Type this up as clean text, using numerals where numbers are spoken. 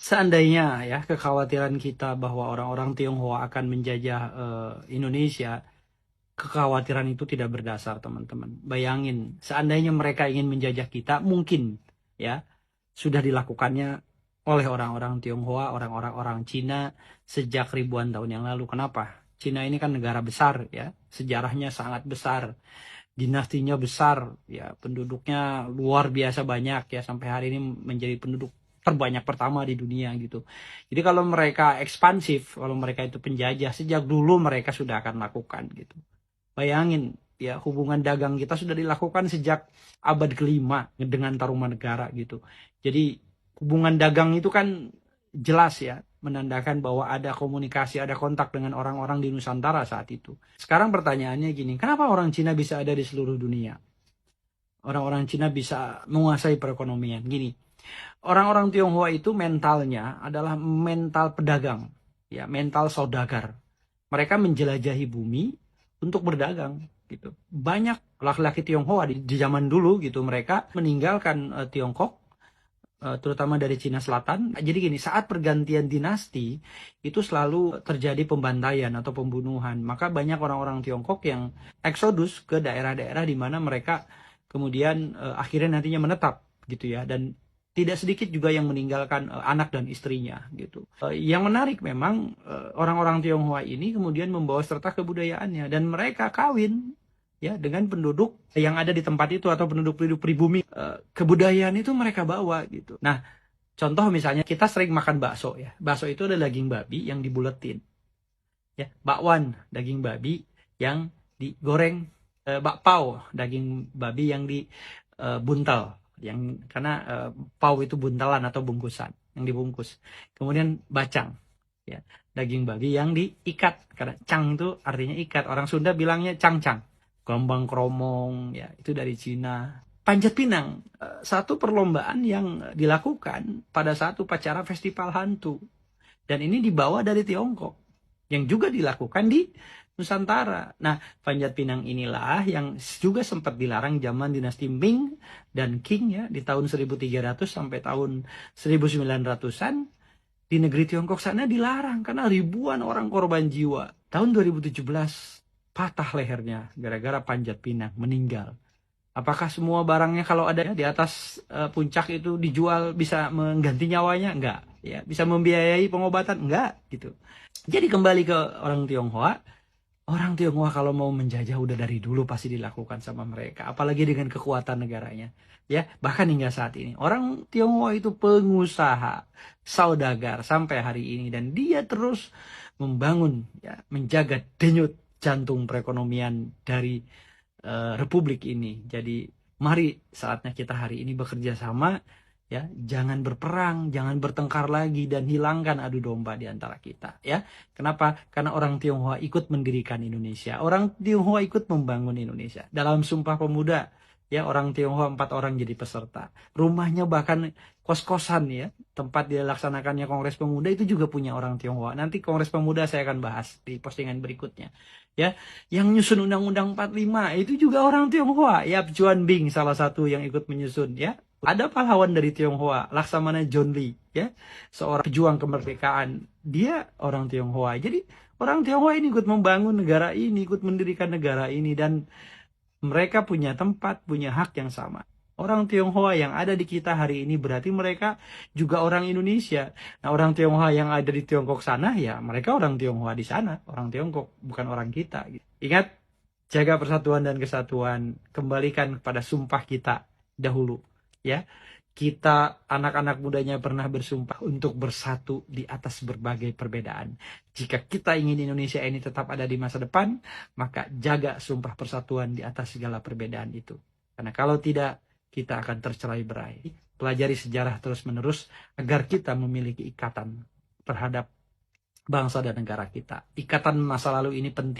Seandainya ya kekhawatiran kita bahwa orang-orang Tionghoa akan menjajah Indonesia, kekhawatiran itu tidak berdasar, teman-teman. Bayangin, seandainya mereka ingin menjajah kita, mungkin ya sudah dilakukannya oleh orang-orang Tionghoa, orang-orang Cina sejak ribuan tahun yang lalu. Kenapa? Cina ini kan negara besar ya, sejarahnya sangat besar, dinastinya besar, ya penduduknya luar biasa banyak ya, sampai hari ini menjadi penduduk terbanyak pertama di dunia gitu. Jadi kalau mereka ekspansif, kalau mereka itu penjajah, sejak dulu mereka sudah akan lakukan gitu. Bayangin ya, hubungan dagang kita sudah dilakukan sejak abad kelima dengan Tarumanegara gitu. Jadi hubungan dagang itu kan jelas ya menandakan bahwa ada komunikasi, ada kontak dengan orang-orang di Nusantara saat itu. Sekarang pertanyaannya gini, kenapa orang Cina bisa ada di seluruh dunia? Orang-orang Cina bisa menguasai perekonomian. Gini, orang-orang Tionghoa itu mentalnya adalah mental pedagang, ya, mental saudagar. Mereka menjelajahi bumi untuk berdagang gitu. Banyak laki-laki Tionghoa di zaman dulu gitu, mereka meninggalkan Tiongkok, terutama dari Cina Selatan. Jadi gini, saat pergantian dinasti itu selalu terjadi pembantaian atau pembunuhan. Maka banyak orang-orang Tiongkok yang eksodus ke daerah-daerah di mana mereka kemudian akhirnya nantinya menetap gitu ya. Dan tidak sedikit juga yang meninggalkan anak dan istrinya gitu. Yang menarik memang orang-orang Tionghoa ini kemudian membawa serta kebudayaannya dan mereka kawin ya dengan penduduk yang ada di tempat itu atau penduduk-penduduk pribumi. Kebudayaan itu mereka bawa gitu. Nah, contoh misalnya kita sering makan bakso ya. Bakso itu ada daging babi yang dibuletin. Ya, bakwan daging babi yang digoreng, bakpao daging babi yang dibuntal, yang karena pau itu buntalan atau bungkusan yang dibungkus. Kemudian bacang, ya, daging babi yang diikat, karena cang itu artinya ikat. Orang Sunda bilangnya cang-cang. Gelombang kromong, ya itu dari Cina. Panjat Pinang, satu perlombaan yang dilakukan pada saat upacara festival hantu. Dan ini dibawa dari Tiongkok, yang juga dilakukan di Nusantara. Nah, Panjat Pinang inilah yang juga sempat dilarang zaman dinasti Ming dan Qing ya, di tahun 1300 sampai tahun 1900-an. Di negeri Tiongkok sana dilarang karena ribuan orang korban jiwa. Tahun 2017 patah lehernya gara-gara Panjat Pinang, meninggal. Apakah semua barangnya kalau ada di atas puncak itu dijual bisa mengganti nyawanya? Enggak. Ya, bisa membiayai pengobatan? Enggak, gitu. Jadi kembali ke orang Tionghoa. Orang Tionghoa kalau mau menjajah udah dari dulu pasti dilakukan sama mereka. Apalagi dengan kekuatan negaranya. Ya, bahkan hingga saat ini. Orang Tionghoa itu pengusaha, saudagar sampai hari ini. Dan dia terus membangun, ya, menjaga denyut jantung perekonomian dari Republik ini. Jadi mari saatnya kita hari ini bekerja sama ya, jangan berperang, jangan bertengkar lagi dan hilangkan adu domba di antara kita ya. Kenapa? Karena orang Tionghoa ikut mendirikan Indonesia. Orang Tionghoa ikut membangun Indonesia. Dalam Sumpah Pemuda ya, orang Tionghoa 4 orang jadi peserta. Rumahnya bahkan kos-kosan ya, tempat dilaksanakannya Kongres Pemuda itu juga punya orang Tionghoa. Nanti Kongres Pemuda saya akan bahas di postingan berikutnya. Ya, yang nyusun Undang-Undang 45 itu juga orang Tionghoa. Yap Juan Bing salah satu yang ikut menyusun ya. Ada pahlawan dari Tionghoa, Laksamana John Lee ya, seorang pejuang kemerdekaan. Dia orang Tionghoa. Jadi orang Tionghoa ini ikut membangun negara ini, ikut mendirikan negara ini, dan mereka punya tempat, punya hak yang sama. Orang Tionghoa yang ada di kita hari ini berarti mereka juga orang Indonesia. Nah, orang Tionghoa yang ada di Tiongkok sana, ya mereka orang Tionghoa di sana, orang Tiongkok, bukan orang kita. Ingat, jaga persatuan dan kesatuan, kembalikan kepada sumpah kita dahulu. Ya, kita anak-anak mudanya pernah bersumpah untuk bersatu di atas berbagai perbedaan. Jika kita ingin Indonesia ini tetap ada di masa depan, maka jaga sumpah persatuan di atas segala perbedaan itu. Karena kalau tidak, kita akan tercerai-berai. Pelajari sejarah terus-menerus agar kita memiliki ikatan terhadap bangsa dan negara kita. Ikatan masa lalu ini penting.